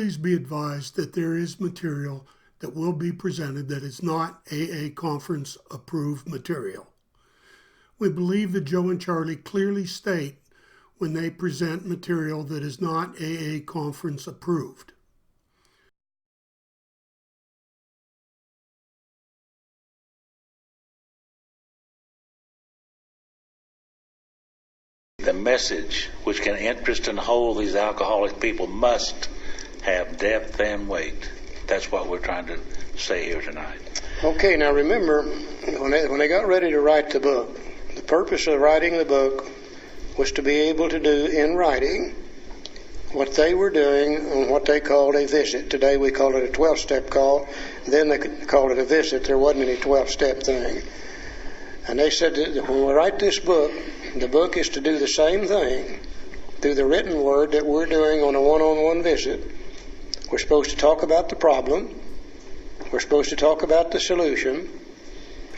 Please be advised that there is material that will be presented that is not AA conference approved material. We believe that Joe and Charlie clearly state when they present material that is not AA conference approved. The message which can interest and hold these alcoholic people must have depth and weight. That's what we're trying to say here tonight. Okay, now remember, when they got ready to write the book, the purpose of writing the book was to be able to do in writing what they were doing on what they called a visit. Today we call it a 12-step call. Then they called it a visit. There wasn't any 12-step thing. And they said that when we write this book, the book is to do the same thing through the written word that we're doing on a one-on-one visit. We're supposed to talk about the problem. We're supposed to talk about the solution.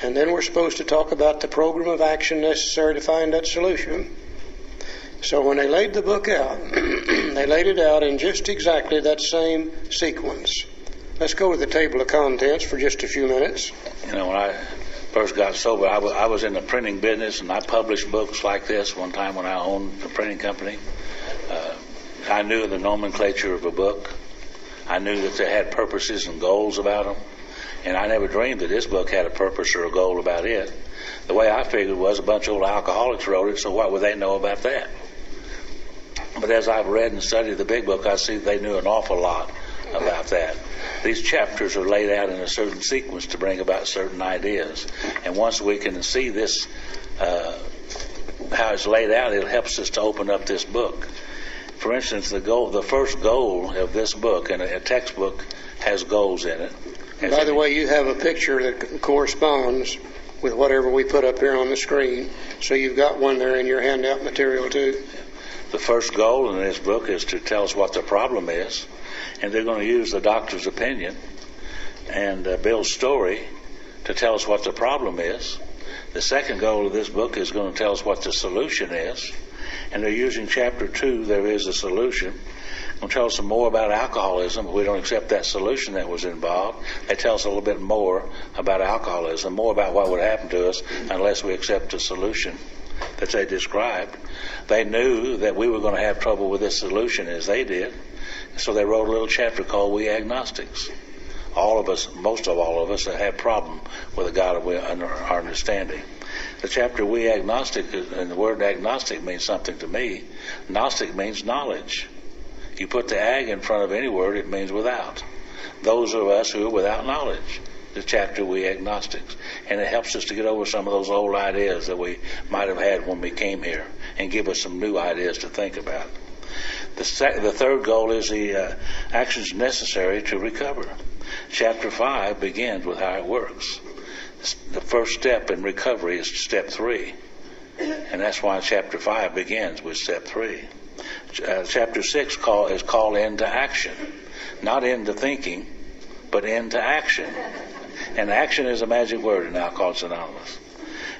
And then we're supposed to talk about the program of action necessary to find that solution. So when they laid the book out, they laid it out in just exactly that same sequence. Let's go to the table of contents for just a few minutes. You know, when I first got sober, I was in the printing business, and I published books like this one time when I owned a printing company. I knew the nomenclature of a book. I knew that they had purposes and goals about them. And I never dreamed that this book had a purpose or a goal about it. The way I figured was a bunch of old alcoholics wrote it, so what would they know about that? But as I've read and studied the big book, I see they knew an awful lot about that. These chapters are laid out in a certain sequence to bring about certain ideas. And once we can see this, how it's laid out, it helps us to open up this book. For instance, the first goal of this book, and a textbook has goals in it. By the way, you have a picture that corresponds with whatever we put up here on the screen. So you've got one there in your handout material too. The first goal in this book is to tell us what the problem is. And they're going to use the doctor's opinion and Bill's story to tell us what the problem is. The second goal of this book is going to tell us what the solution is. And they're using chapter 2, there is a solution. They'll tell us some more about alcoholism, but we don't accept that solution that was involved. They tell us a little bit more about alcoholism, more about what would happen to us unless we accept the solution that they described. They knew that we were going to have trouble with this solution as they did. So they wrote a little chapter called We Agnostics. All of us, most of all of us, have problem with a God of our understanding. The chapter We Agnostic, and the word agnostic means something to me. Gnostic means knowledge. You put the ag in front of any word, it means without. Those of us who are without knowledge. The chapter We Agnostics. And it helps us to get over some of those old ideas that we might have had when we came here and give us some new ideas to think about. The third goal is the actions necessary to recover. Chapter 5 begins with how it works. The first step in recovery is step 3. And that's why chapter 5 begins with step 3. Chapter 6 is called into action. Not into thinking, but into action. And action is a magic word in Alcoholics Anonymous.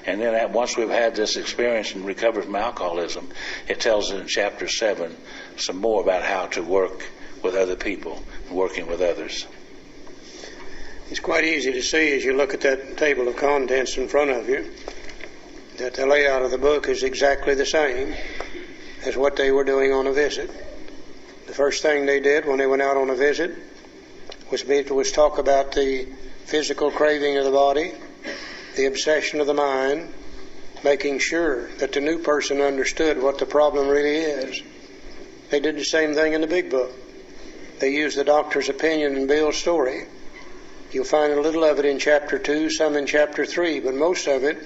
And then once we've had this experience and recovered from alcoholism, it tells us in chapter 7 some more about how to work with other people, working with others. It's quite easy to see as you look at that table of contents in front of you that the layout of the book is exactly the same as what they were doing on a visit. The first thing they did when they went out on a visit was talk about the physical craving of the body, the obsession of the mind, making sure that the new person understood what the problem really is. They did the same thing in the big book. They used the doctor's opinion and Bill's story. You'll find a little of it in chapter 2, some in chapter 3, but most of it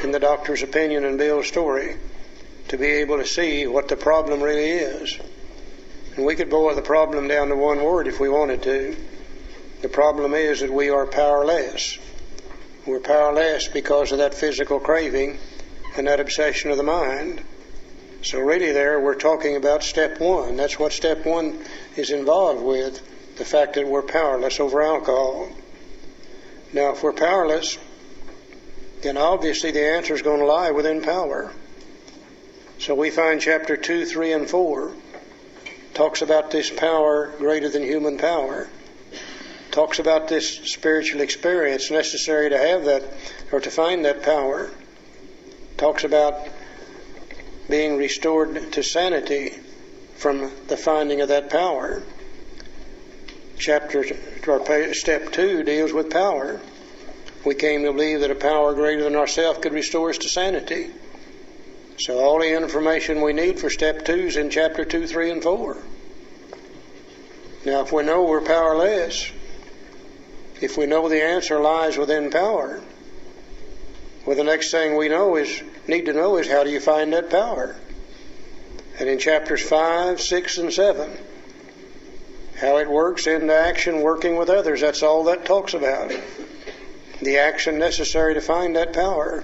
in the doctor's opinion and Bill's story to be able to see what the problem really is. And we could boil the problem down to one word if we wanted to. The problem is that we are powerless. We're powerless because of that physical craving and that obsession of the mind. So really there we're talking about step 1. That's what step 1 is involved with, the fact that we're powerless over alcohol. Now if we're powerless, then obviously the answer is going to lie within power. So we find chapter 2, 3, and 4 talks about this power greater than human power, talks about this spiritual experience necessary to have that or to find that power, talks about being restored to sanity from the finding of that power. Step 2 deals with power. We came to believe that a power greater than ourselves could restore us to sanity. So all the information we need for step 2 is in chapter 2, 3, and 4. Now, if we know we're powerless, if we know the answer lies within power, well, the next thing we need to know is how do you find that power? And in chapters 5, 6, and 7, how it works into action working with others, that's all that talks about. The action necessary to find that power.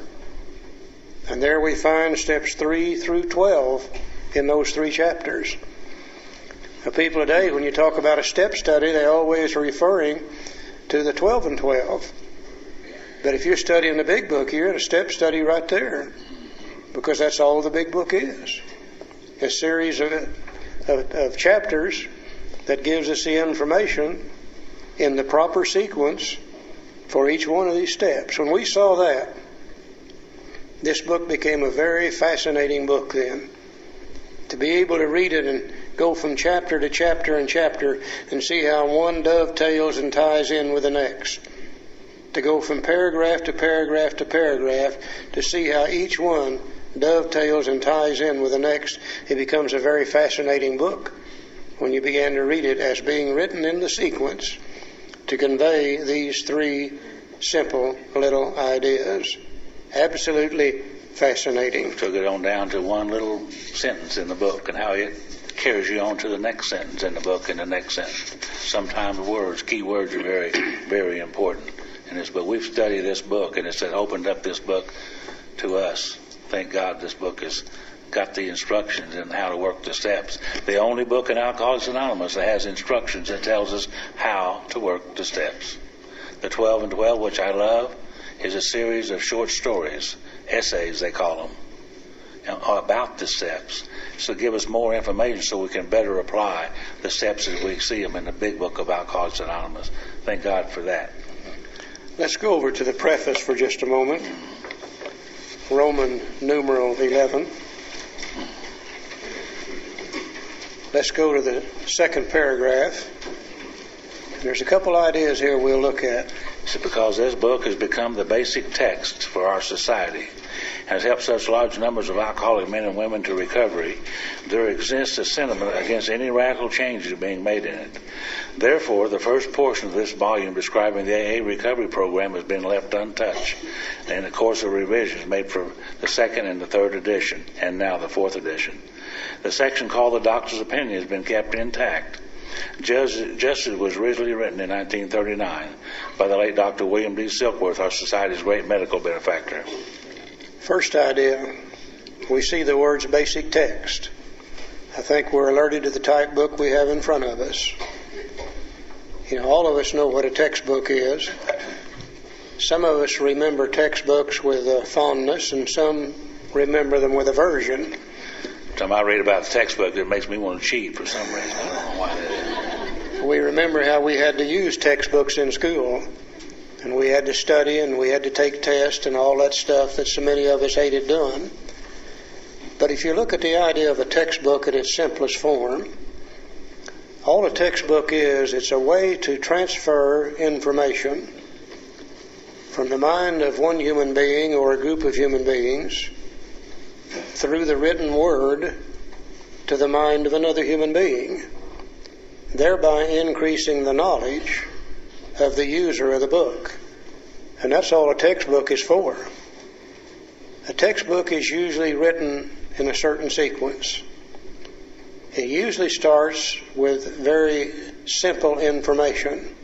And there we find steps 3 through 12 in those 3 chapters. Now, people today, when you talk about a step study, they always are referring to the 12 and 12. But if you're studying the big book, you're in a step study right there, because that's all the big book is. A series of chapters that gives us the information in the proper sequence for each one of these steps. When we saw that, this book became a very fascinating book then. To be able to read it and go from chapter to chapter and chapter and see how one dovetails and ties in with the next. To go from paragraph to paragraph to paragraph to see how each one dovetails and ties in with the next, it becomes a very fascinating book when you begin to read it as being written in the sequence to convey these 3 simple little ideas. Absolutely fascinating. Took it on down to one little sentence in the book and how it carries you on to the next sentence in the book and the next sentence. Sometimes key words are very, very important in this book. We've studied this book and it's opened up this book to us. Thank God this book has got the instructions in how to work the steps. The only book in Alcoholics Anonymous that has instructions that tells us how to work the steps. The 12 and 12, which I love, is a series of short stories, essays they call them, about the steps. So give us more information so we can better apply the steps as we see them in the big book of Alcoholics Anonymous. Thank God for that. Let's go over to the preface for just a moment. Roman numeral 11. Let's go to the second paragraph. There's a couple ideas here we'll look at. It's because this book has become the basic text for our society and has helped such large numbers of alcoholic men and women to recovery, there exists a sentiment against any radical changes being made in it. Therefore, the first portion of this volume describing the AA recovery program has been left untouched in the course of revisions made for the second and the third edition, and now the fourth edition. The section called The Doctor's Opinion has been kept intact, just as it was originally written in 1939 by the late Dr. William D. Silkworth, our society's great medical benefactor. First idea, we see the words basic text. I think we're alerted to the type book we have in front of us. You know, all of us know what a textbook is. Some of us remember textbooks with fondness, and some remember them with aversion. Time I read about the textbook, it makes me want to cheat for some reason. I don't know why that is. We remember how we had to use textbooks in school, and we had to study, and we had to take tests and all that stuff that so many of us hated doing. But if you look at the idea of a textbook in its simplest form, all a textbook is, it's a way to transfer information from the mind of one human being or a group of human beings through the written word to the mind of another human being, thereby increasing the knowledge of the user of the book. And that's all a textbook is for. A textbook is usually written in a certain sequence. It usually starts with very simple information.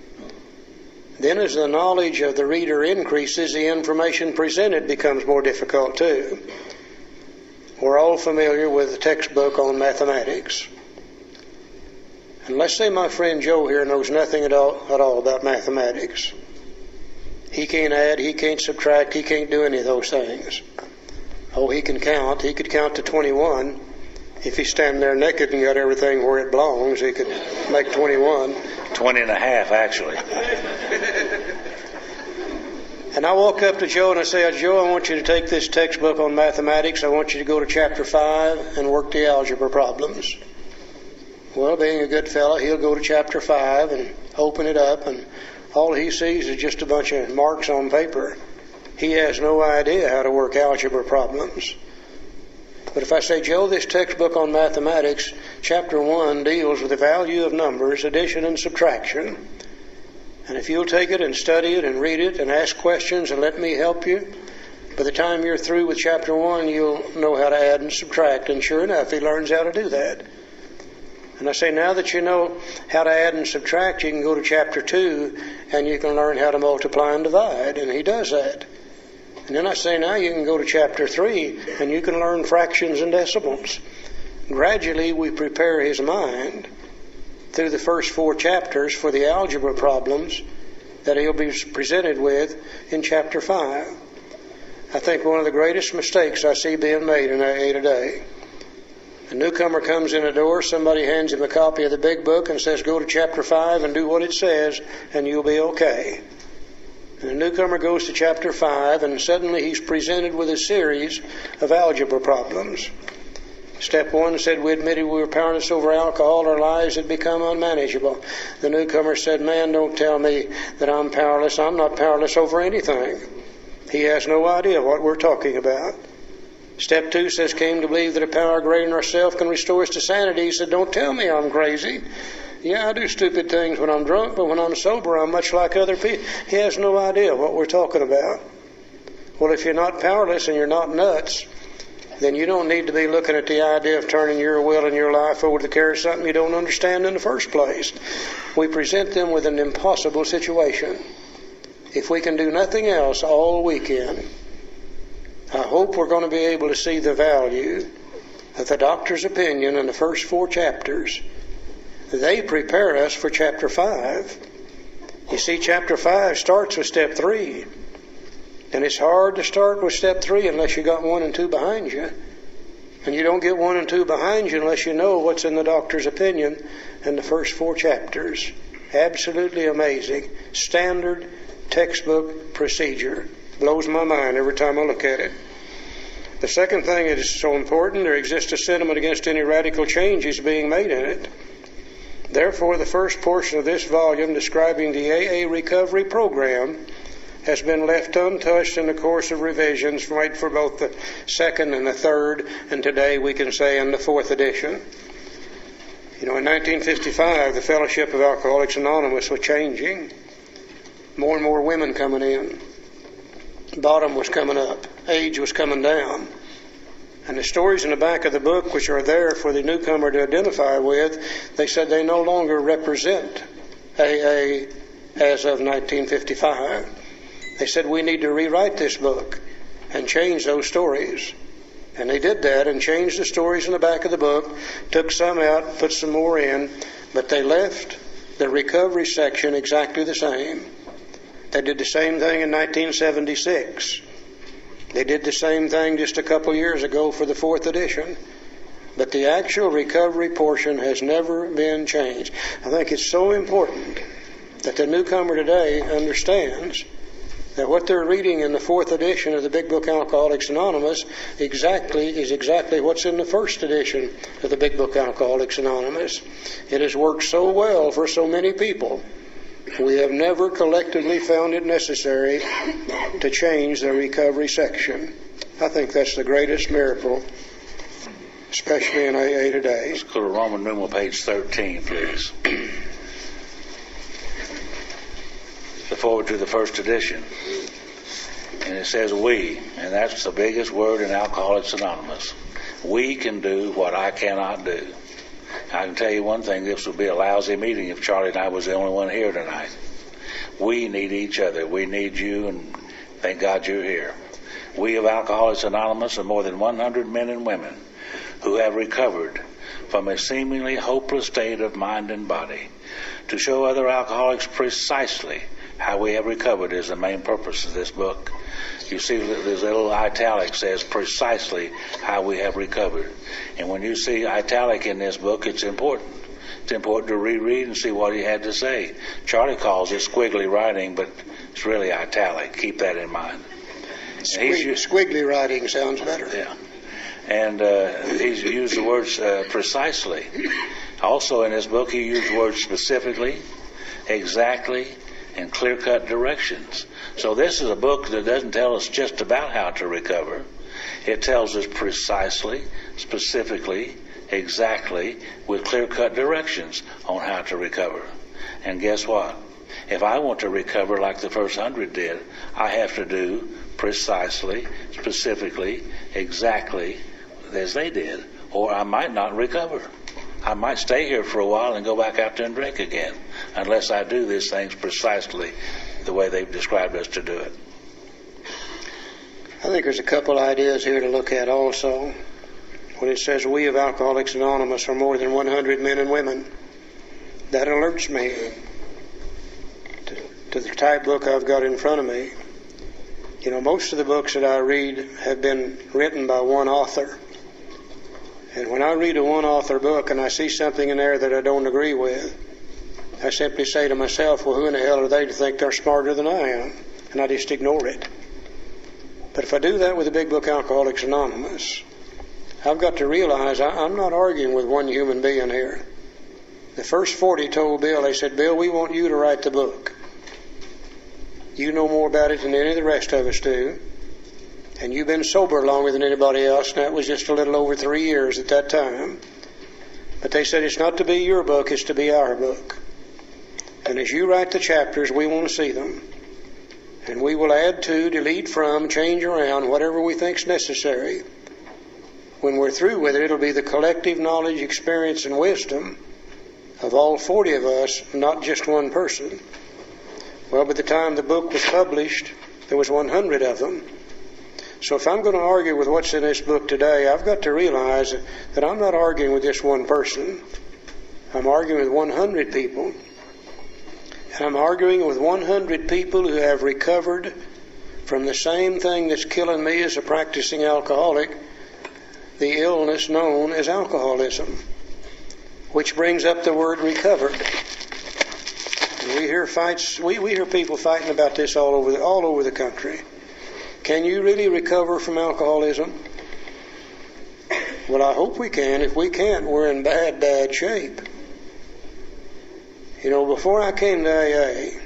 Then as the knowledge of the reader increases, the information presented becomes more difficult too. We're all familiar with the textbook on mathematics. And let's say my friend Joe here knows nothing at all about mathematics. He can't add, he can't subtract, he can't do any of those things. Oh, he can count. He could count to 21 If he's standing there naked and got everything where it belongs, he could make 21. 20 and a half, actually. And I walk up to Joe and I say, Joe, I want you to take this textbook on mathematics. I want you to go to chapter 5 and work the algebra problems. Well, being a good fellow, he'll go to chapter 5 and open it up, and all he sees is just a bunch of marks on paper. He has no idea how to work algebra problems. But if I say, Joe, this textbook on mathematics, chapter 1 deals with the value of numbers, addition and subtraction. And if you'll take it and study it and read it and ask questions and let me help you, by the time you're through with chapter 1, you'll know how to add and subtract. And sure enough, he learns how to do that. And I say, now that you know how to add and subtract, you can go to chapter 2 and you can learn how to multiply and divide. And he does that. And then I say, now you can go to chapter 3 and you can learn fractions and decimals. Gradually, we prepare his mind through the first 4 chapters for the algebra problems that he'll be presented with in chapter 5. I think one of the greatest mistakes I see being made in AA today. A newcomer comes in the door, somebody hands him a copy of the big book and says, go to chapter 5 and do what it says and you'll be okay. And the newcomer goes to chapter 5 and suddenly he's presented with a series of algebra problems. Step 1 said we admitted we were powerless over alcohol, our lives had become unmanageable. The newcomer said, man, don't tell me that I'm powerless. I'm not powerless over anything. He has no idea what we're talking about. Step 2 says, came to believe that a power greater than ourselves can restore us to sanity. He said, don't tell me I'm crazy. Yeah, I do stupid things when I'm drunk, but when I'm sober, I'm much like other people. He has no idea what we're talking about. Well, if you're not powerless and you're not nuts, then you don't need to be looking at the idea of turning your will and your life over to the care of something you don't understand in the first place. We present them with an impossible situation. If we can do nothing else all weekend, I hope we're going to be able to see the value of the doctor's opinion in the first 4 chapters. They prepare us for chapter 5. You see, chapter 5 starts with step 3. And it's hard to start with step 3 unless you got 1 and 2 behind you. And you don't get 1 and 2 behind you unless you know what's in the doctor's opinion in the first 4 chapters. Absolutely amazing. Standard textbook procedure. Blows my mind every time I look at it. The second thing that is so important, there exists a sentiment against any radical changes being made in it. Therefore, the first portion of this volume describing the AA recovery program has been left untouched in the course of revisions right for both the second and the third, and today we can say in the 4th edition. You know, in 1955, the Fellowship of Alcoholics Anonymous was changing. More and more women coming in. Bottom was coming up. Age was coming down. And the stories in the back of the book, which are there for the newcomer to identify with, they said they no longer represent AA as of 1955. They said we need to rewrite this book and change those stories. And they did that and changed the stories in the back of the book, took some out, put some more in, but they left the recovery section exactly the same. They did the same thing in 1976. They did the same thing just a couple years ago for the 4th edition. But the actual recovery portion has never been changed. I think it's so important that the newcomer today understands that what they're reading in the 4th edition of the Big Book Alcoholics Anonymous is exactly what's in the 1st edition of the Big Book Alcoholics Anonymous. It has worked so well for so many people. We have never collectively found it necessary to change the recovery section. I think that's the greatest miracle, especially in AA today. Let's go to Roman numeral page 13, please. The forward to the 1st edition. And it says we, and that's the biggest word in Alcoholics Anonymous. We can do what I cannot do. I can tell you one thing, this would be a lousy meeting if Charlie and I was the only one here tonight. We need each other. We need you, and thank God you're here. We of Alcoholics Anonymous are more than 100 men and women who have recovered from a seemingly hopeless state of mind and body. To show other alcoholics precisely how we have recovered is the main purpose of this book. you see there's a little italic says precisely how we have recovered. And when you see italic in this book, it's important. It's important to reread and see what he had to say. Charlie calls it squiggly writing, but it's really italic. Keep that in mind. Squiggly writing sounds better. Yeah. And he's used the words precisely. Also in this book, he used words specifically, exactly, and clear-cut directions. So this is a book that doesn't tell us just about how to recover. It tells us precisely, specifically, exactly, with clear-cut directions on how to recover. And guess what? If I want to recover like the first 100 did, I have to do precisely, specifically, exactly as they did, or I might not recover. I might stay here for a while and go back out there and drink again, unless I do these things precisely the way they've described us to do it. I think there's a couple ideas here to look at also. When it says we of Alcoholics Anonymous are more than 100 men and women, that alerts me to the type book I've got in front of me. You know, most of the books that I read have been written by one author. And when I read a one-author book and I see something in there that I don't agree with, I simply say to myself, well, who in the hell are they to think they're smarter than I am? And I just ignore it. But if I do that with the big book Alcoholics Anonymous, I've got to realize I'm not arguing with one human being here. The first 40 told Bill, they said, Bill, we want you to write the book. You know more about it than any of the rest of us do. And you've been sober longer than anybody else, and that was just a little over 3 years at that time. But they said it's not to be your book, it's to be our book. And as you write the chapters, we want to see them. And we will add to, delete from, change around, whatever we think's necessary. When we're through with it, it'll be the collective knowledge, experience, and wisdom of all 40 of us, not just one person. Well, by the time the book was published, there was 100 of them. So if I'm going to argue with what's in this book today, I've got to realize that I'm not arguing with just one person. I'm arguing with 100 people. And I'm arguing with 100 people who have recovered from the same thing that's killing me as a practicing alcoholic, the illness known as alcoholism, which brings up the word recovered. And we hear fights. We hear people fighting about this all over the country. Can you really recover from alcoholism? Well, I hope we can. If we can't, we're in bad shape. You know, before I came to AA,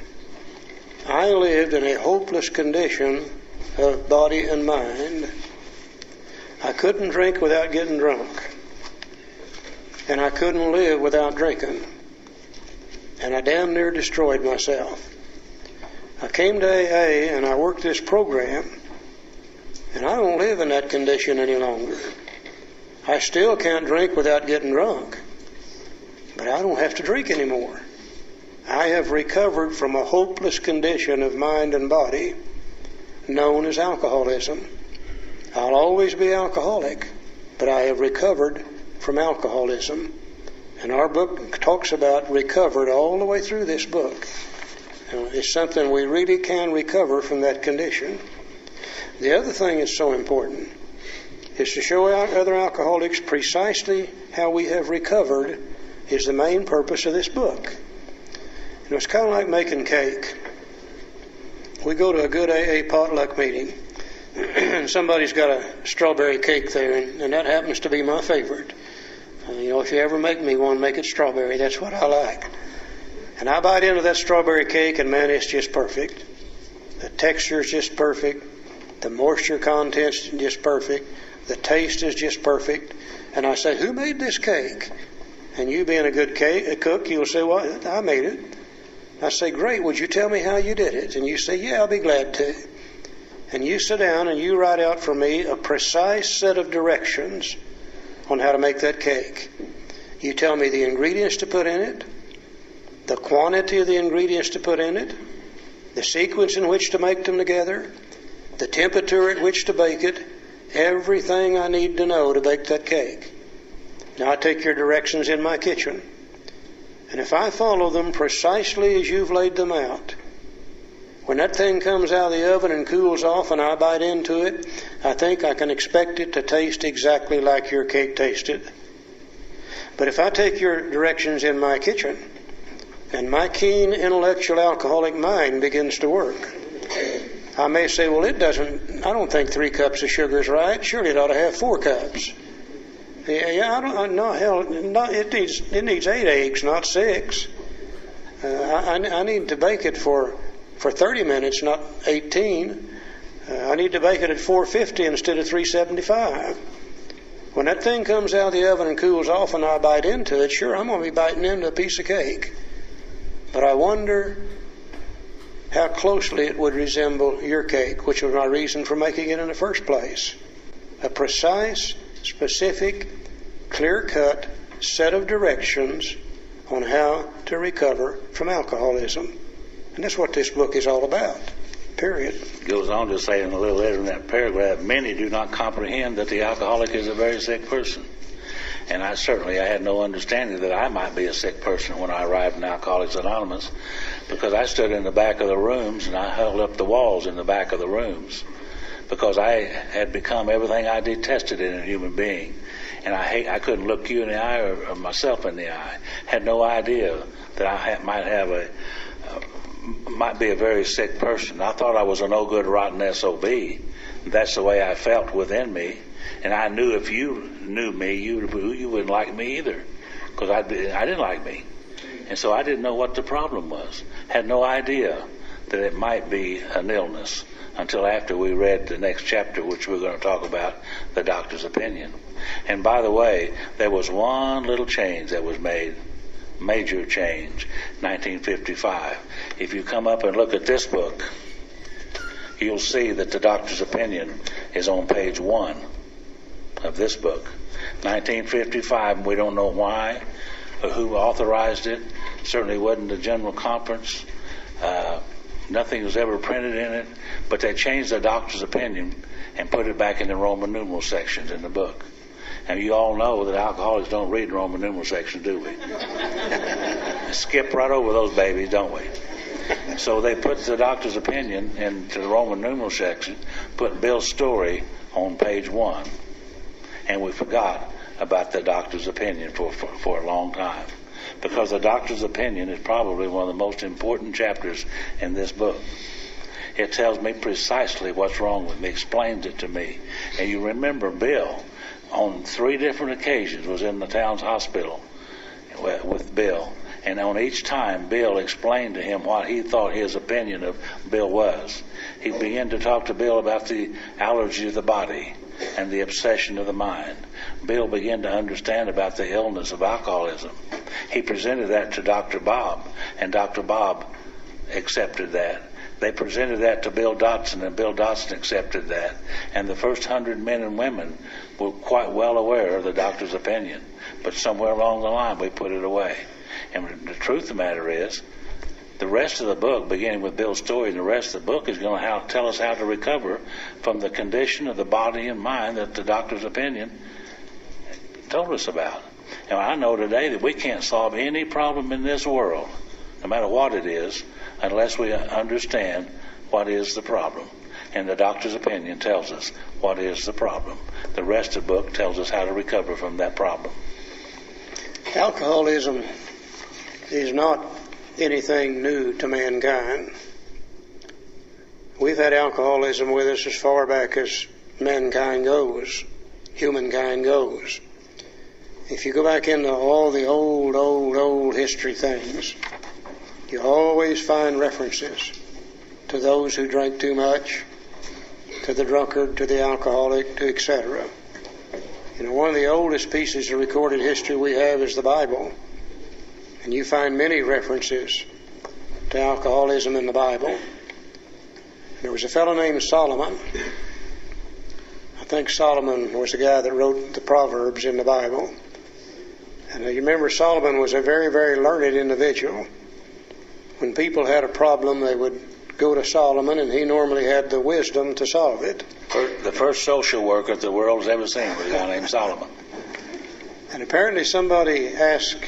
I lived in a hopeless condition of body and mind. I couldn't drink without getting drunk. And I couldn't live without drinking. And I damn near destroyed myself. I came to AA and I worked this program. And I don't live in that condition any longer. I still can't drink without getting drunk. But I don't have to drink anymore. I have recovered from a hopeless condition of mind and body known as alcoholism. I'll always be alcoholic, but I have recovered from alcoholism. And our book talks about recovered all the way through this book. It's something we really can recover from that condition. The other thing that's so important is to show other alcoholics precisely how we have recovered is the main purpose of this book. You know, it's kind of like making cake. We go to a good AA potluck meeting, and somebody's got a strawberry cake there, and that happens to be my favorite. You know, if you ever make me one, make it strawberry. That's what I like. And I bite into that strawberry cake, and man, it's just perfect. The texture is just perfect. The moisture content is just perfect. The taste is just perfect. And I say, who made this cake? And you being a good cook, you'll say, well, I made it. I say, great, would you tell me how you did it? And you say, yeah, I'll be glad to. And you sit down and you write out for me a precise set of directions on how to make that cake. You tell me the ingredients to put in it, the quantity of the ingredients to put in it, the sequence in which to make them together, the temperature at which to bake it, everything I need to know to bake that cake. Now I take your directions in my kitchen, and if I follow them precisely as you've laid them out, When that thing comes out of the oven and cools off and I bite into it, I think I can expect it to taste exactly like your cake tasted. But if I take your directions in my kitchen and my keen intellectual alcoholic mind begins to work, I may say, well, I don't think 3 cups of sugar is right. Surely it ought to have 4 cups. It needs 8 eggs, not 6. I need to bake it for 30 minutes, not 18. I need to bake it at 450 instead of 375. When that thing comes out of the oven and cools off and I bite into it, sure, I'm going to be biting into a piece of cake. But I wonder how closely it would resemble your cake, which was my reason for making it in the first place. A precise, specific, clear-cut set of directions on how to recover from alcoholism. And that's what this book is all about, period. Goes on to say in a little later in that paragraph, many do not comprehend that the alcoholic is a very sick person. And I had no understanding that I might be a sick person when I arrived in Alcoholics Anonymous, because I stood in the back of the rooms and I held up the walls in the back of the rooms, because I had become everything I detested in a human being. And I couldn't look you in the eye or myself in the eye. Had no idea that I might be a very sick person. I thought I was a no good, rotten SOB. That's the way I felt within me. And I knew if you knew me, you wouldn't like me either, because I didn't like me. And so I didn't know what the problem was. Had no idea that it might be an illness until after we read the next chapter, which we're going to talk about, the doctor's opinion. And by the way, there was one little change that was made, major change, 1955. If you come up and look at this book, you'll see that the doctor's opinion is on page 1 of this book. 1955, we don't know why or who authorized it. Certainly wasn't the General Conference. Nothing was ever printed in it, but they changed the doctor's opinion and put it back in the Roman numeral sections in the book. And you all know that alcoholics don't read Roman numeral sections, do we? Skip right over those babies, don't we? So they put the doctor's opinion into the Roman numeral section, put Bill's story on page 1. And we forgot about the doctor's opinion for a long time. Because the doctor's opinion is probably one of the most important chapters in this book. It tells me precisely what's wrong with me, explains it to me. And you remember Bill, on 3 different occasions, was in the town's hospital with Bill. And on each time, Bill explained to him what he thought his opinion of Bill was. He began to talk to Bill about the allergy of the body and the obsession of the mind. Bill began to understand about the illness of alcoholism. He presented that to Dr. Bob, and Dr. Bob accepted that. They presented that to Bill Dotson, and Bill Dotson accepted that. And the first 100 men and women were quite well aware of the doctor's opinion. But somewhere along the line, we put it away. And the truth of the matter is, the rest of the book, beginning with Bill's story, and the rest of the book is going to tell us how to recover from the condition of the body and mind that the doctor's opinion told us about. And I know today that we can't solve any problem in this world, no matter what it is, unless we understand what is the problem. And the doctor's opinion tells us what is the problem. The rest of the book tells us how to recover from that problem. Alcoholism is not anything new to mankind. We've had alcoholism with us as far back as mankind goes, humankind goes. If you go back into all the old history things, you always find references to those who drank too much, to the drunkard, to the alcoholic, to etc. You know, one of the oldest pieces of recorded history we have is the Bible. And you find many references to alcoholism in the Bible. There was a fellow named Solomon. I think Solomon was the guy that wrote the Proverbs in the Bible. And you remember Solomon was a very, very learned individual. When people had a problem, they would go to Solomon, and he normally had the wisdom to solve it. The first social worker the world has ever seen was a guy named Solomon. And apparently somebody asked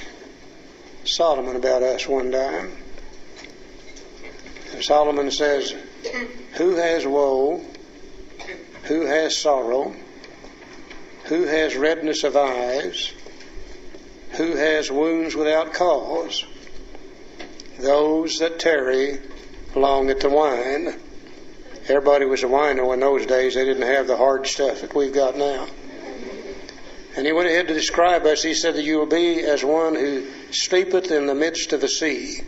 Solomon about us one time. Solomon says, who has woe? Who has sorrow? Who has redness of eyes? Who has wounds without cause? Those that tarry long at the wine. Everybody was a wino in those days. They didn't have the hard stuff that we've got now. And he went ahead to describe us. He said that you will be as one who sleepeth in the midst of the sea.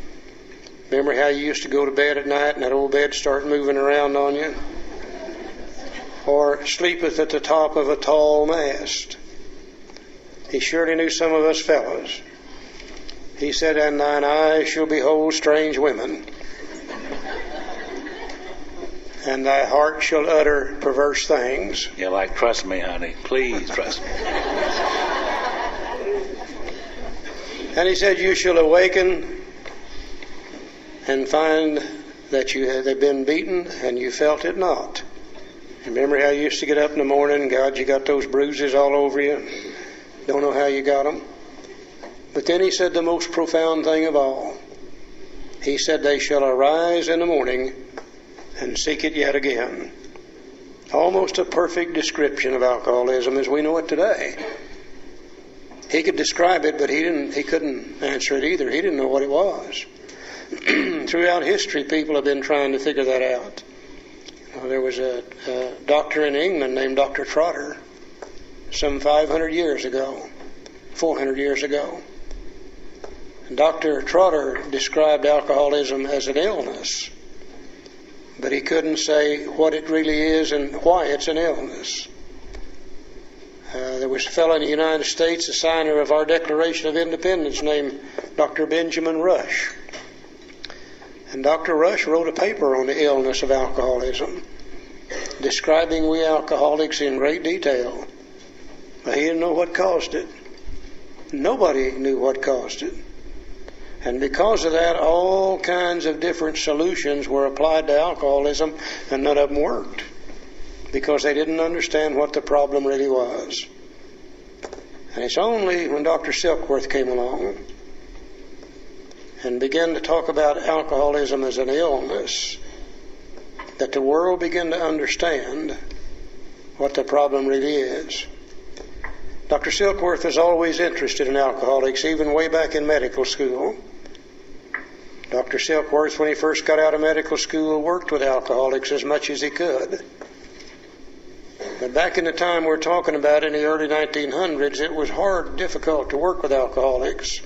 Remember how you used to go to bed at night and that old bed start moving around on you? Or sleepeth at the top of a tall mast. He surely knew some of us fellows. He said, and thine eyes shall behold strange women, and thy heart shall utter perverse things. Yeah, like, trust me, honey. Please trust me. And he said, you shall awaken and find that you have been beaten and you felt it not. Remember how you used to get up in the morning, God, you got those bruises all over you. Don't know how you got them. But then he said the most profound thing of all. He said, they shall arise in the morning and seek it yet again. Almost a perfect description of alcoholism as we know it today. He could describe it, but he couldn't answer it either. He didn't know what it was. Throughout history, people have been trying to figure that out. There was a doctor in England named Dr. Trotter some 400 years ago. And Dr. Trotter described alcoholism as an illness, but he couldn't say what it really is and why it's an illness. There was a fellow in the United States, a signer of our Declaration of Independence, named Dr. Benjamin Rush. And Dr. Rush wrote a paper on the illness of alcoholism, describing we alcoholics in great detail. But he didn't know what caused it. Nobody knew what caused it. And because of that, all kinds of different solutions were applied to alcoholism, and none of them worked, because they didn't understand what the problem really was. And it's only when Dr. Silkworth came along and began to talk about alcoholism as an illness that the world began to understand what the problem really is. Dr. Silkworth was always interested in alcoholics, even way back in medical school. Dr. Silkworth, when he first got out of medical school, worked with alcoholics as much as he could. But back in the time we're talking about, in the early 1900s, it was hard, difficult to work with alcoholics.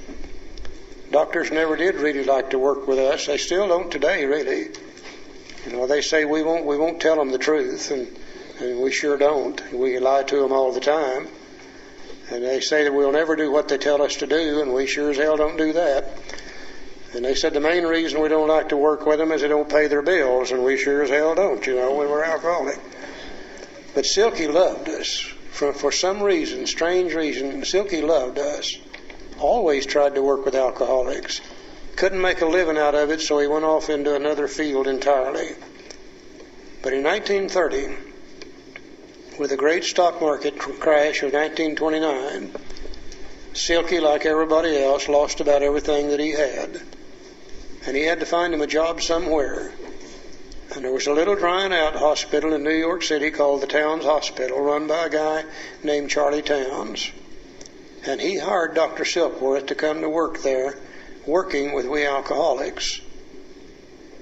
Doctors never did really like to work with us. They still don't today, really. They say we won't tell them the truth, and we sure don't. We lie to them all the time. And they say that we'll never do what they tell us to do, and we sure as hell don't do that. And they said the main reason we don't like to work with them is they don't pay their bills, and we sure as hell don't, when we're alcoholic. But Silky loved us. For some reason, strange reason, Silky loved us. Always tried to work with alcoholics. Couldn't make a living out of it, so he went off into another field entirely. But in 1930, with the great stock market crash of 1929, Silky, like everybody else, lost about everything that he had. And he had to find him a job somewhere. And there was a little drying-out hospital in New York City called the Towns Hospital, run by a guy named Charlie Towns. And he hired Dr. Silkworth to come to work there, working with we alcoholics.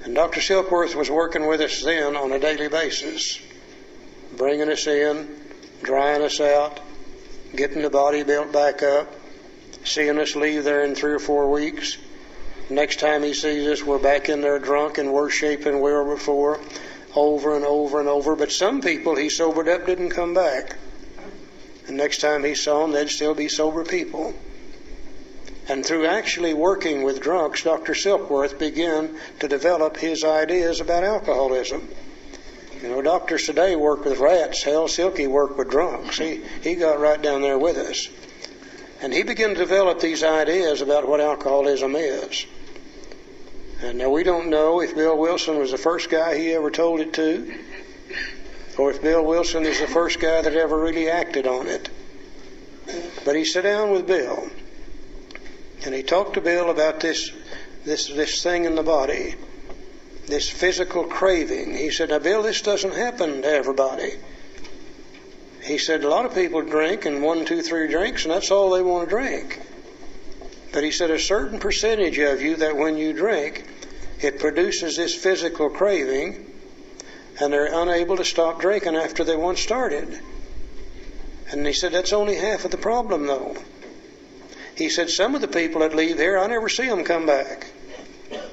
And Dr. Silkworth was working with us then on a daily basis, bringing us in, drying us out, getting the body built back up, seeing us leave there in 3 or 4 weeks. Next time he sees us, we're back in there drunk and worse shape than we were before, over and over and over. But some people he sobered up didn't come back. And next time he saw them, they'd still be sober people. And through actually working with drunks, Dr. Silkworth began to develop his ideas about alcoholism. Doctors today work with rats. Hell, Silky worked with drunks. He got right down there with us. And he began to develop these ideas about what alcoholism is. And now we don't know if Bill Wilson was the first guy he ever told it to, or if Bill Wilson is the first guy that ever really acted on it. But he sat down with Bill, and he talked to Bill about this thing in the body this physical craving. He said, now, Bill, this doesn't happen to everybody. He said, a lot of people drink, and 1, 2, 3 drinks, and that's all they want to drink. But he said, a certain percentage of you that when you drink, it produces this physical craving, and they're unable to stop drinking after they once started. And he said, that's only half of the problem, though. He said, some of the people that leave here, I never see them come back.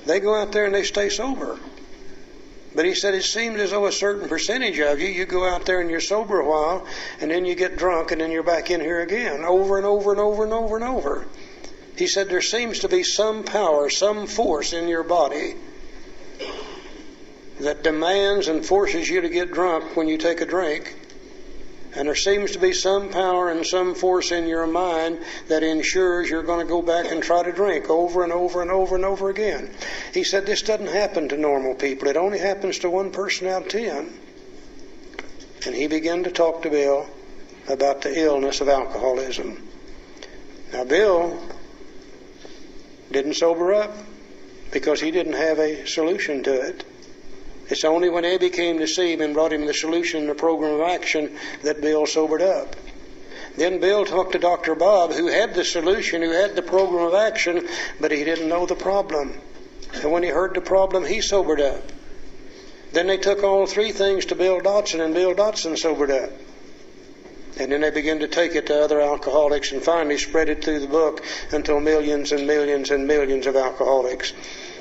They go out there and they stay sober. But he said, it seems as though a certain percentage of you go out there and you're sober a while, and then you get drunk, and then you're back in here again, over and over and over and over and over. He said, there seems to be some power, some force in your body that demands and forces you to get drunk when you take a drink. And there seems to be some power and some force in your mind that ensures you're going to go back and try to drink over and over and over and over again. He said this doesn't happen to normal people. It only happens to 1 person out of 10. And he began to talk to Bill about the illness of alcoholism. Now, Bill didn't sober up because he didn't have a solution to it. It's only when Eddie came to see him and brought him the solution and the program of action that Bill sobered up. Then Bill talked to Dr. Bob, who had the solution, who had the program of action, but he didn't know the problem. And when he heard the problem, he sobered up. Then they took all 3 things to Bill Dotson, and Bill Dotson sobered up. And then they began to take it to other alcoholics and finally spread it through the book until millions and millions and millions of alcoholics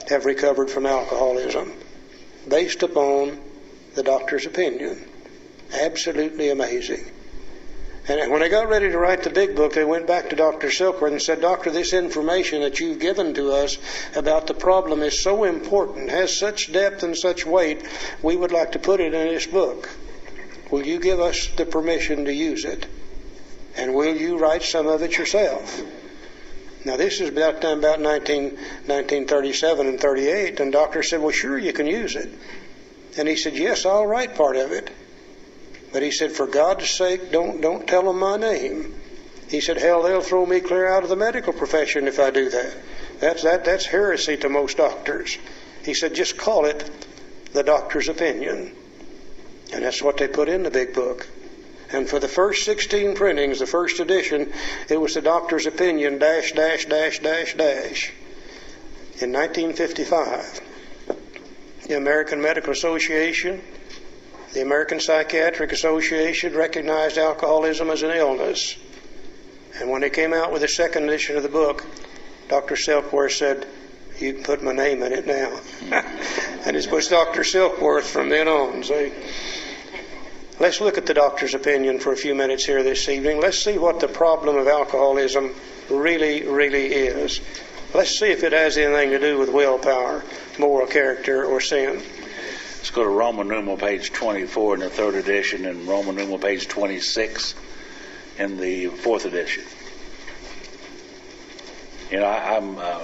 have recovered from alcoholism, based upon the doctor's opinion. Absolutely amazing. And when they got ready to write the big book, they went back to Dr. Silkworth and said, Doctor, this information that you've given to us about the problem is so important, has such depth and such weight, we would like to put it in this book. Will you give us the permission to use it? And will you write some of it yourself? Now, this is about 1937 and 38, and the doctor said, well, sure, you can use it. And he said, yes, I'll write part of it. But he said, for God's sake, don't tell them my name. He said, hell, they'll throw me clear out of the medical profession if I do that. That's heresy to most doctors. He said, just call it the doctor's opinion. And that's what they put in the big book. And for the first 16 printings, the first edition, it was the doctor's opinion, -- in 1955. The American Medical Association, the American Psychiatric Association recognized alcoholism as an illness. And when they came out with the second edition of the book, Dr. Silkworth said, you can put my name in it now. And it was Dr. Silkworth from then on, see. Let's look at the doctor's opinion for a few minutes here this evening. Let's see what the problem of alcoholism really, really is. Let's see if it has anything to do with willpower, moral character, or sin. Let's go to Roman numeral page 24 in the 3rd edition and Roman numeral page 26 in the 4th edition. You know,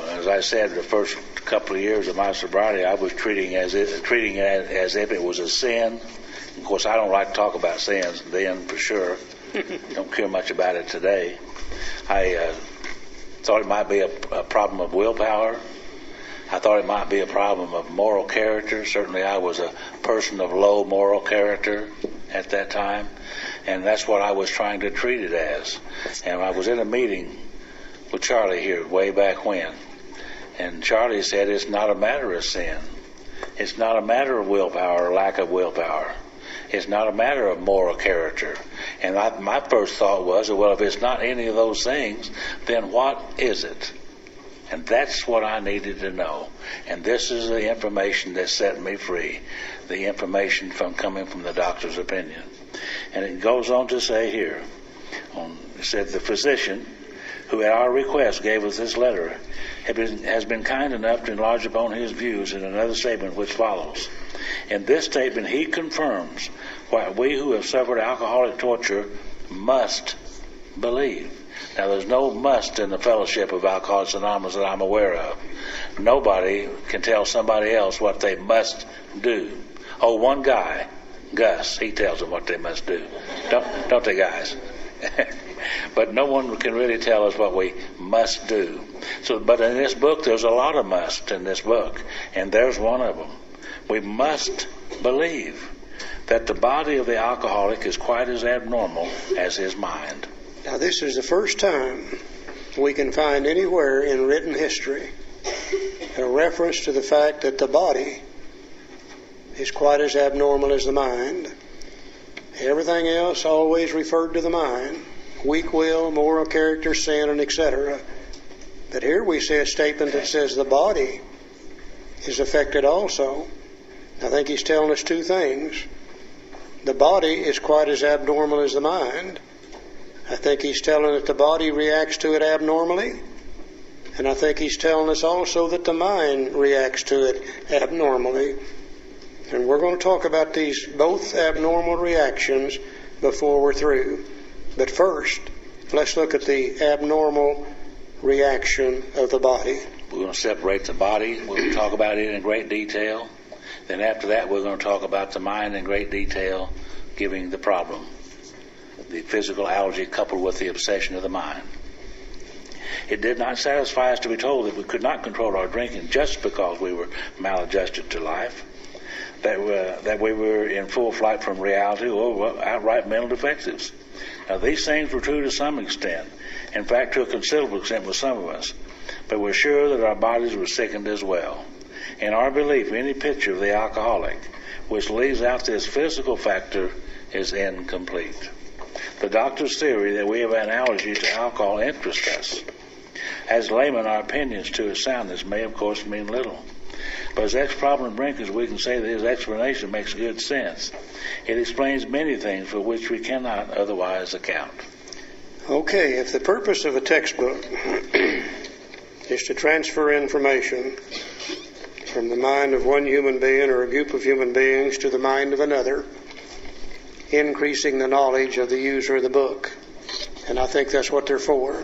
as I said, the first couple of years of my sobriety, I was treating it as if it was a sin. Of course, I don't like to talk about sins then, for sure. Don't care much about it today. I thought it might be a problem of willpower. I thought it might be a problem of moral character. Certainly, I was a person of low moral character at that time, and that's what I was trying to treat it as. And I was in a meeting with Charlie here way back when, and Charlie said it's not a matter of sin. It's not a matter of willpower or lack of willpower. It's not a matter of moral character. And my first thought was, well, if it's not any of those things, then what is it? And that's what I needed to know. And this is the information that set me free, the information coming from the doctor's opinion. And it goes on to say here, it said, the physician who at our request gave us this letter has been kind enough to enlarge upon his views in another statement which follows. In this statement, he confirms what we who have suffered alcoholic torture must believe. Now, there's no must in the fellowship of Alcoholics Anonymous that I'm aware of. Nobody can tell somebody else what they must do. Oh, one guy, Gus, he tells them what they must do. Don't they, guys? But no one can really tell us what we must do. But in this book, there's a lot of must in this book, and there's one of them. We must believe that the body of the alcoholic is quite as abnormal as his mind. Now, this is the first time we can find anywhere in written history a reference to the fact that the body is quite as abnormal as the mind. Everything else always referred to the mind: weak will, moral character, sin, and etc. But here we see a statement that says the body is affected also. I think he's telling us two things. The body is quite as abnormal as the mind. I think he's telling that the body reacts to it abnormally. And I think he's telling us also that the mind reacts to it abnormally. And we're going to talk about these both abnormal reactions before we're through. But first, let's look at the abnormal reaction of the body. We're going to separate the body. We're going to talk about it in great detail. Then after that, we're going to talk about the mind in great detail, giving the problem, the physical allergy coupled with the obsession of the mind. It did not satisfy us to be told that we could not control our drinking just because we were maladjusted to life, that we were in full flight from reality or outright mental defectives. Now, these things were true to some extent, in fact, to a considerable extent with some of us, but we're sure that our bodies were sickened as well. In our belief, any picture of the alcoholic which leaves out this physical factor is incomplete. The doctor's theory that we have an allergy to alcohol interests us. As laymen, our opinions to his soundness may, of course, mean little. But as ex-problem drinkers, we can say that his explanation makes good sense. It explains many things for which we cannot otherwise account. Okay, if the purpose of a textbook is to transfer information from the mind of one human being or a group of human beings to the mind of another, increasing the knowledge of the user of the book, and I think that's what they're for,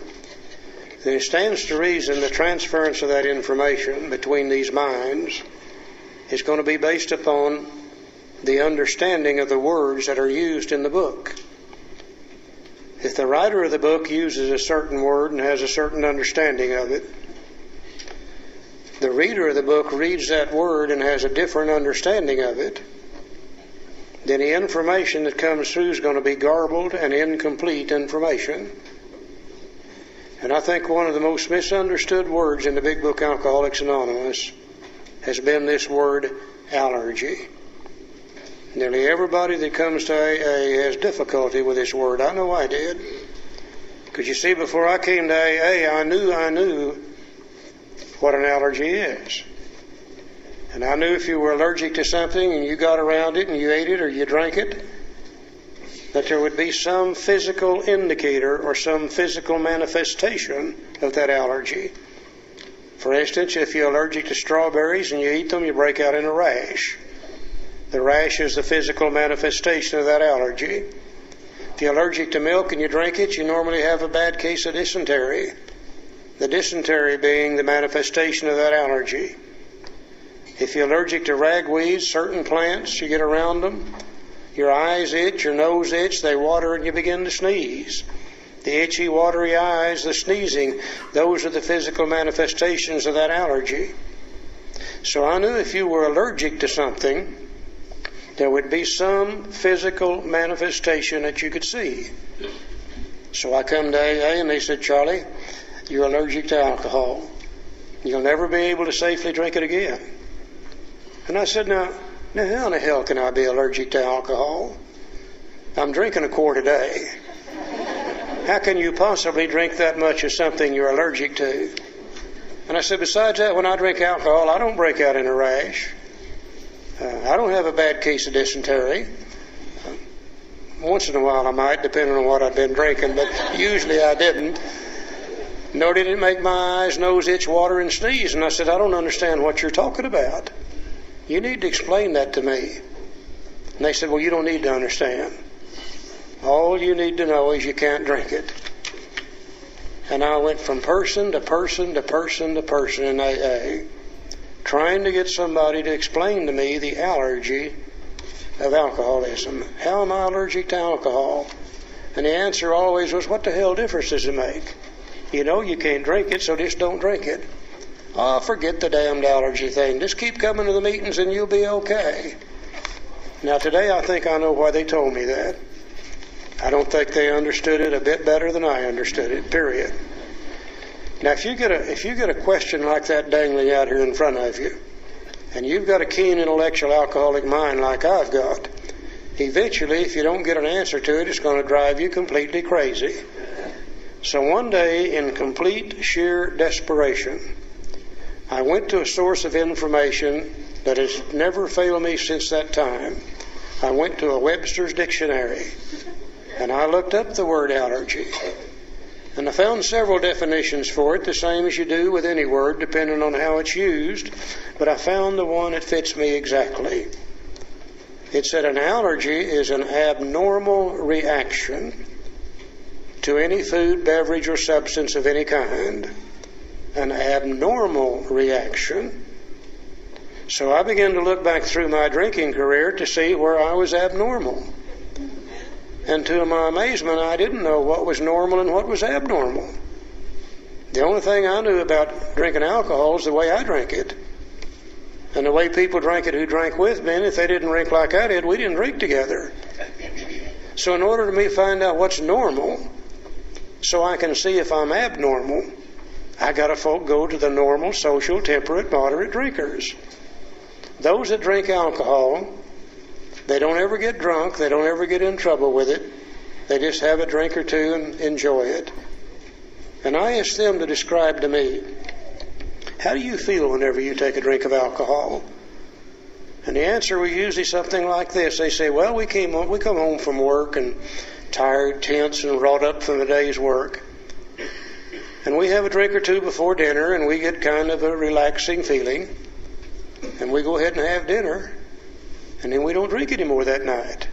then it stands to reason the transference of that information between these minds is going to be based upon the understanding of the words that are used in the book. If the writer of the book uses a certain word and has a certain understanding of it, the reader of the book reads that word and has a different understanding of it, then the information that comes through is going to be garbled and incomplete information. And I think one of the most misunderstood words in the big book Alcoholics Anonymous has been this word allergy. Nearly everybody that comes to AA has difficulty with this word. I know I did. Because you see, before I came to AA, I knew what an allergy is. And I knew if you were allergic to something and you got around it and you ate it or you drank it, that there would be some physical indicator or some physical manifestation of that allergy. For instance, if you're allergic to strawberries and you eat them, you break out in a rash. The rash is the physical manifestation of that allergy. If you're allergic to milk and you drink it, you normally have a bad case of dysentery. The dysentery being the manifestation of that allergy. If you're allergic to ragweed, certain plants, you get around them, your eyes itch, your nose itch, they water and you begin to sneeze. The itchy, watery eyes, the sneezing, those are the physical manifestations of that allergy. So I knew if you were allergic to something, there would be some physical manifestation that you could see. So I come to AA and they said, Charlie, you're allergic to alcohol. You'll never be able to safely drink it again. And I said, now how in the hell can I be allergic to alcohol? I'm drinking a quart a day. How can you possibly drink that much of something you're allergic to? And I said, besides that, when I drink alcohol, I don't break out in a rash. I don't have a bad case of dysentery. Once in a while I might, depending on what I've been drinking, but usually I didn't. Nor did it make my eyes, nose itch, water, and sneeze. And I said, I don't understand what you're talking about. You need to explain that to me. And they said, well, you don't need to understand. All you need to know is you can't drink it. And I went from person to person to person to person in AA, trying to get somebody to explain to me the allergy of alcoholism. How am I allergic to alcohol? And the answer always was, what the hell difference does it make? You know you can't drink it, so just don't drink it. Oh, forget the damned allergy thing. Just keep coming to the meetings and you'll be okay. Now today I think I know why they told me that. I don't think they understood it a bit better than I understood it, period. Now if you get a question like that dangling out here in front of you, and you've got a keen intellectual alcoholic mind like I've got, eventually if you don't get an answer to it, it's going to drive you completely crazy. So one day, in complete sheer desperation, I went to a source of information that has never failed me since that time. I went to a Webster's dictionary and I looked up the word allergy. And I found several definitions for it, the same as you do with any word, depending on how it's used. But I found the one that fits me exactly. It said an allergy is an abnormal reaction to any food, beverage, or substance of any kind. An abnormal reaction. So I began to look back through my drinking career to see where I was abnormal. And to my amazement, I didn't know what was normal and what was abnormal. The only thing I knew about drinking alcohol is the way I drank it. And the way people drank it who drank with me, and if they didn't drink like I did, we didn't drink together. So in order for me to find out what's normal, so I can see if I'm abnormal, I got to go to the normal, social, temperate, moderate drinkers. Those that drink alcohol, they don't ever get drunk, they don't ever get in trouble with it. They just have a drink or two and enjoy it. And I asked them to describe to me, how do you feel whenever you take a drink of alcohol? And the answer was usually something like this. They say, well, we come home from work and tired, tense, and wrought up from the day's work. And we have a drink or two before dinner, and we get kind of a relaxing feeling. And we go ahead and have dinner, and then we don't drink anymore that night.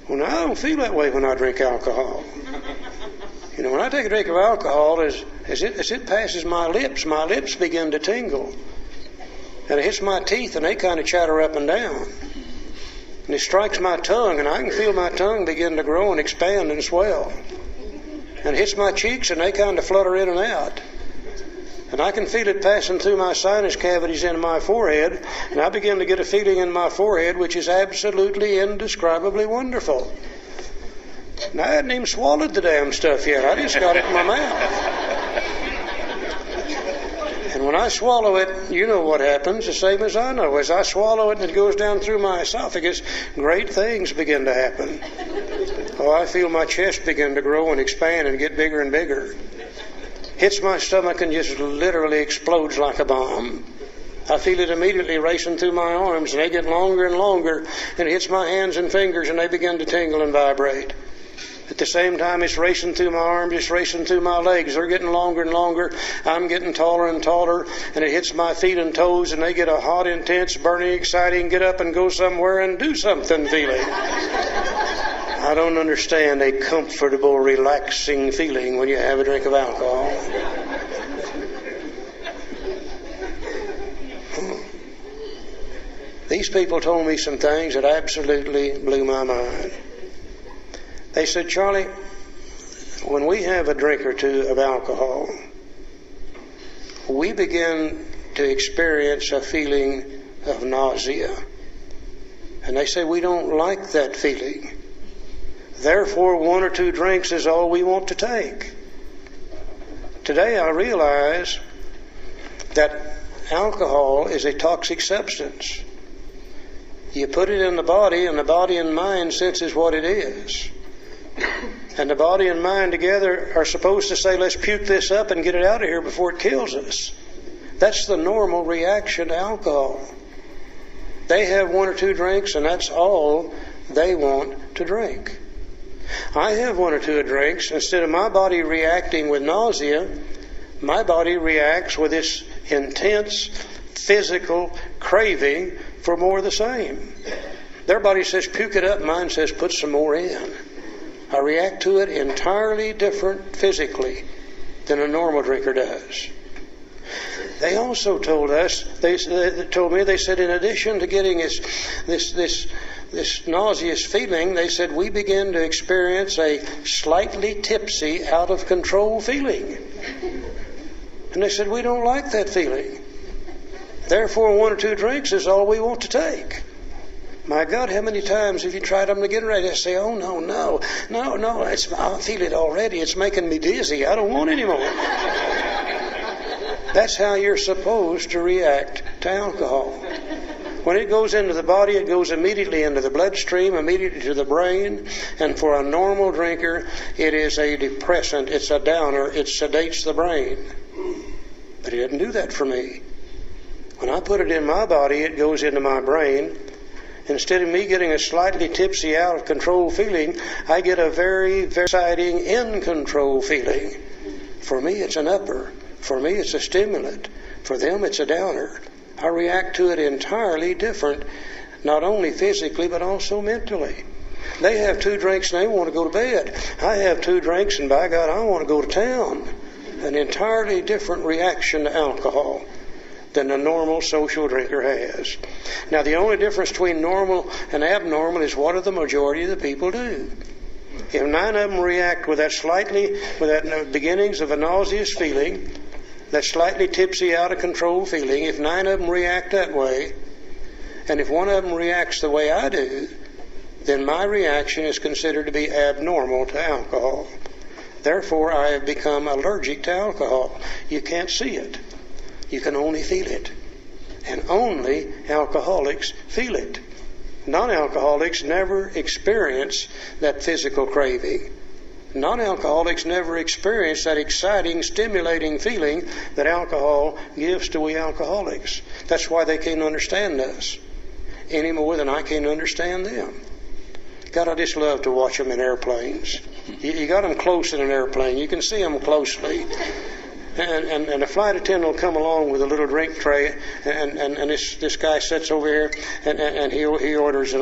Well, now I don't feel that way when I drink alcohol. You know, when I take a drink of alcohol, as it passes my lips begin to tingle. And it hits my teeth, and they kind of chatter up and down. And it strikes my tongue, and I can feel my tongue begin to grow and expand and swell. And it hits my cheeks, and they kind of flutter in and out. And I can feel it passing through my sinus cavities into my forehead, and I begin to get a feeling in my forehead which is absolutely indescribably wonderful. And I hadn't even swallowed the damn stuff yet. I just got it in my mouth. And when I swallow it, you know what happens, the same as I know. As I swallow it and it goes down through my esophagus, great things begin to happen. Oh, I feel my chest begin to grow and expand and get bigger and bigger. Hits my stomach and just literally explodes like a bomb. I feel it immediately racing through my arms, and they get longer and longer, and it hits my hands and fingers, and they begin to tingle and vibrate. At the same time, it's racing through my arms, it's racing through my legs. They're getting longer and longer. I'm getting taller and taller, and it hits my feet and toes, and they get a hot, intense, burning, exciting, get up and go somewhere and do something feeling. I don't understand a comfortable, relaxing feeling when you have a drink of alcohol. These people told me some things that absolutely blew my mind. They said, Charlie, when we have a drink or two of alcohol, we begin to experience a feeling of nausea. And they say we don't like that feeling. Therefore, one or two drinks is all we want to take. Today I realize that alcohol is a toxic substance. You put it in the body, and the body and mind senses what it is. And the body and mind together are supposed to say, let's puke this up and get it out of here before it kills us. That's the normal reaction to alcohol. They have one or two drinks, and that's all they want to drink. I have one or two drinks. Instead of my body reacting with nausea, my body reacts with this intense physical craving for more of the same. Their body says, puke it up. Mine says, put some more in. I react to it entirely different physically than a normal drinker does. They also told us, they said, in addition to getting this nauseous feeling, they said we begin to experience a slightly tipsy, out of control feeling. And they said, we don't like that feeling. Therefore, 1 or 2 drinks is all we want to take. My God, how many times have you tried them to get ready? I say, oh, no, I feel it already. It's making me dizzy. I don't want any more. That's how you're supposed to react to alcohol. When it goes into the body, it goes immediately into the bloodstream, immediately to the brain. And for a normal drinker, it is a depressant. It's a downer. It sedates the brain. But it doesn't do that for me. When I put it in my body, it goes into my brain. Instead of me getting a slightly tipsy, out of control feeling, I get a very, very exciting, in control feeling. For me, it's an upper. For me, it's a stimulant. For them, it's a downer. I react to it entirely different, not only physically, but also mentally. They have 2 drinks and they want to go to bed. I have 2 drinks and by God, I want to go to town. An entirely different reaction to alcohol than a normal social drinker has. Now, the only difference between normal and abnormal is what do the majority of the people do. If 9 of them react with that beginnings of a nauseous feeling, that slightly tipsy, out of control feeling, if 9 of them react that way, and if 1 of them reacts the way I do, then my reaction is considered to be abnormal to alcohol. Therefore, I have become allergic to alcohol. You can't see it. You can only feel it. And only alcoholics feel it. Non-alcoholics never experience that physical craving. Non-alcoholics never experience that exciting, stimulating feeling that alcohol gives to we alcoholics. That's why they can't understand us any more than I can understand them. God, I just love to watch them in airplanes. You got them close in an airplane. You can see them closely. And a flight attendant will come along with a little drink tray, and this guy sits over here, and he orders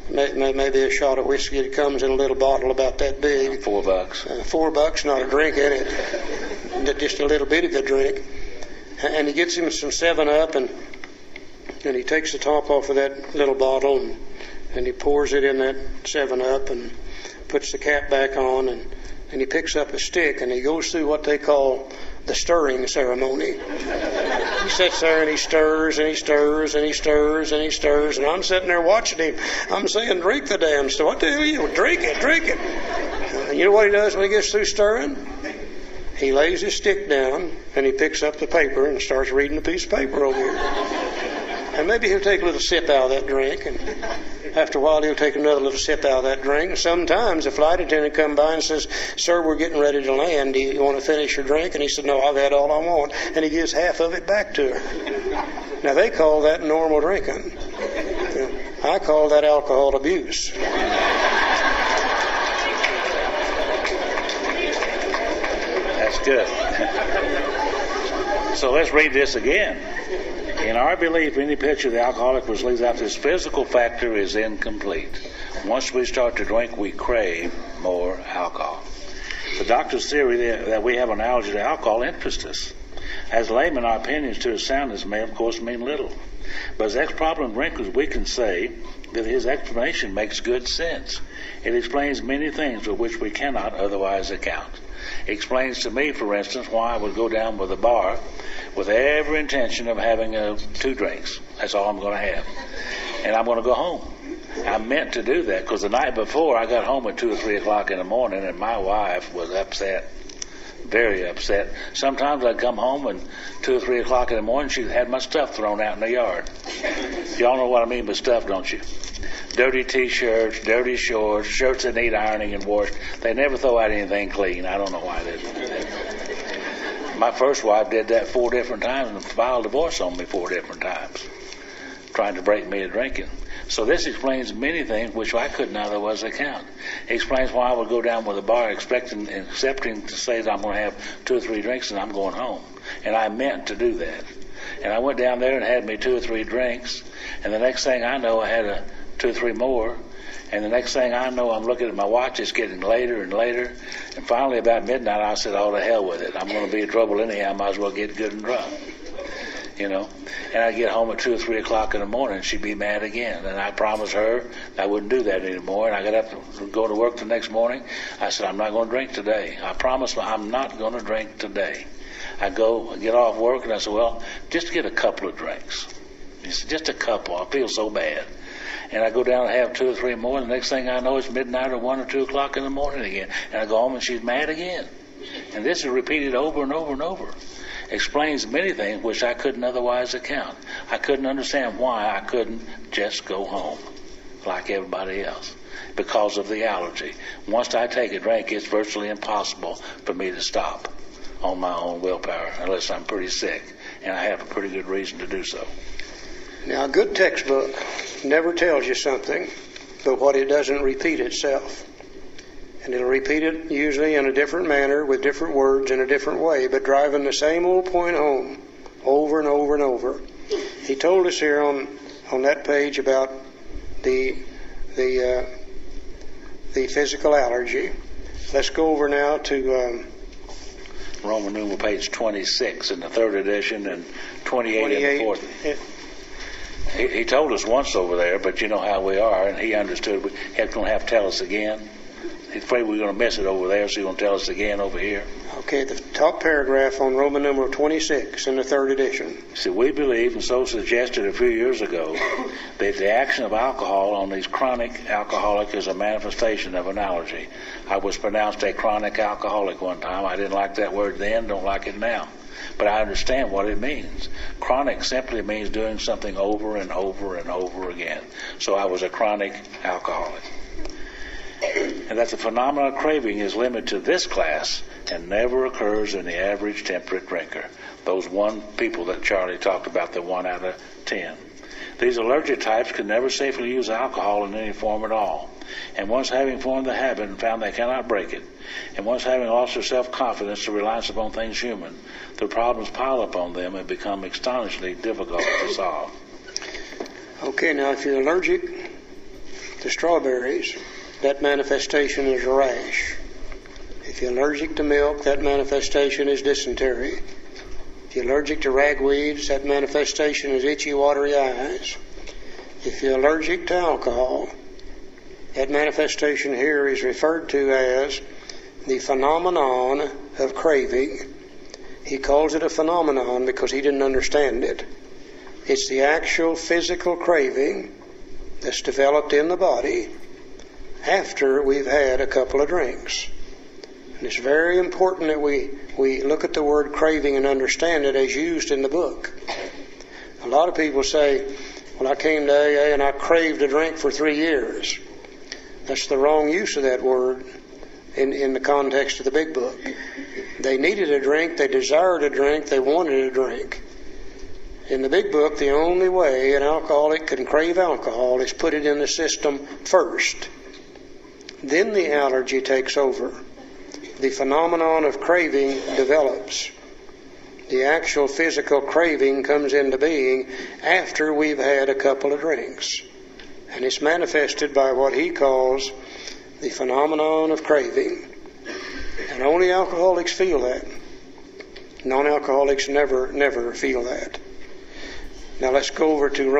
maybe a shot of whiskey. It comes in a little bottle about that big. $4. $4, not a drink in it, just a little bit of a drink. And he gets him some 7-Up, and he takes the top off of that little bottle, and he pours it in that 7-Up, and puts the cap back on, and he picks up a stick, and he goes through what they call the stirring ceremony. He sits there and he stirs and he stirs and he stirs and he stirs, and I'm sitting there watching him. I'm saying, drink the damn stuff. What the hell are you doing? Drink it. And you know what he does when he gets through stirring? He lays his stick down and he picks up the paper and starts reading a piece of paper over here. And maybe he'll take a little sip out of that drink, and after a while he'll take another little sip out of that drink. And sometimes a flight attendant comes by and says, sir, we're getting ready to land. Do you want to finish your drink? And he said, no, I've had all I want. And he gives half of it back to her. Now they call that normal drinking. I call that alcohol abuse. That's good. So let's read this again. In our belief, any picture of the alcoholic which leaves out this physical factor is incomplete. Once we start to drink, we crave more alcohol. The doctor's theory that we have an allergy to alcohol interests us. As laymen, our opinions to his soundness may, of course, mean little. But as ex-problem drinkers, we can say that his explanation makes good sense. It explains many things for which we cannot otherwise account. It explains to me, for instance, why I would go down with a bar with every intention of having 2 drinks. That's all I'm going to have. And I'm going to go home. I meant to do that because the night before I got home at 2 or 3 o'clock in the morning, and my wife was upset, very upset. Sometimes I'd come home and 2 or 3 o'clock in the morning she'd had my stuff thrown out in the yard. Y'all know what I mean by stuff, don't you? Dirty T-shirts, dirty shorts, shirts that need ironing and washed. They never throw out anything clean. I don't know why they do that. My first wife did that 4 different times and filed divorce on me 4 different times, trying to break me of drinking. So this explains many things which I could not otherwise account. It explains why I would go down with a bar accepting to say that I'm going to have 2 or 3 drinks and I'm going home. And I meant to do that. And I went down there and had me 2 or 3 drinks, and the next thing I know I had 2 or 3 more, and the next thing I know I'm looking at my watch, it's getting later and later, and finally about midnight I said, oh, to hell with it. I'm going to be in trouble anyhow, I might as well get good and drunk. you know. And I'd get home at 2 or 3 o'clock in the morning, and she'd be mad again. And I promised her I wouldn't do that anymore. And I got up to go to work the next morning. I said, I'm not going to drink today. I promised I'm not going to drink today. I get off work, and I said, well, just get a couple of drinks. He said, just a couple. I feel so bad. And I go down and have 2 or 3 more, and the next thing I know, it's midnight or 1 or 2 o'clock in the morning again. And I go home, and she's mad again. And this is repeated over and over and over. Explains many things which I couldn't otherwise account. I couldn't understand why I couldn't just go home like everybody else because of the allergy. Once I take a drink, it's virtually impossible for me to stop on my own willpower unless I'm pretty sick, and I have a pretty good reason to do so. Now, a good textbook never tells you something, but what it doesn't repeat itself. And it'll repeat it usually in a different manner with different words in a different way, but driving the same old point home over and over and over. He told us here on that page about the physical allergy. Let's go over now to Roman numeral page 26 in the 3rd edition and 28 in the 4th. He told us once over there, but you know how we are, and he understood. He's going to have to tell us again. He's afraid we're going to miss it over there, so he's going to tell us again over here. Okay, the top paragraph on Roman numeral 26 in the 3rd edition. See, we believe, and so suggested a few years ago, that the action of alcohol on these chronic alcoholic is a manifestation of an allergy. I was pronounced a chronic alcoholic one time. I didn't like that word then, don't like it now. But I understand what it means. Chronic simply means doing something over and over and over again. So I was a chronic alcoholic. And that the phenomenon of craving is limited to this class and never occurs in the average temperate drinker. Those people that Charlie talked about, the 1 out of 10. These allergic types can never safely use alcohol in any form at all. And once having formed the habit and found they cannot break it, and once having lost their self-confidence to reliance upon things human, the problems pile upon them and become astonishingly difficult to solve. Okay, now if you're allergic to strawberries, that manifestation is a rash. If you're allergic to milk, that manifestation is dysentery. If you're allergic to ragweeds, that manifestation is itchy, watery eyes. If you're allergic to alcohol, that manifestation here is referred to as the phenomenon of craving. He calls it a phenomenon because he didn't understand it. It's the actual physical craving that's developed in the body after we've had a couple of drinks. And it's very important that we look at the word craving and understand it as used in the book. A lot of people say, well, I came to AA and I craved a drink for 3 years. That's the wrong use of that word in the context of the big book. They needed a drink, they desired a drink, they wanted a drink. In the big book, the only way an alcoholic can crave alcohol is put it in the system first. Then the allergy takes over. The phenomenon of craving develops. The actual physical craving comes into being after we've had a couple of drinks. And it's manifested by what he calls the phenomenon of craving. And only alcoholics feel that. Non-alcoholics never feel that. Now let's go over to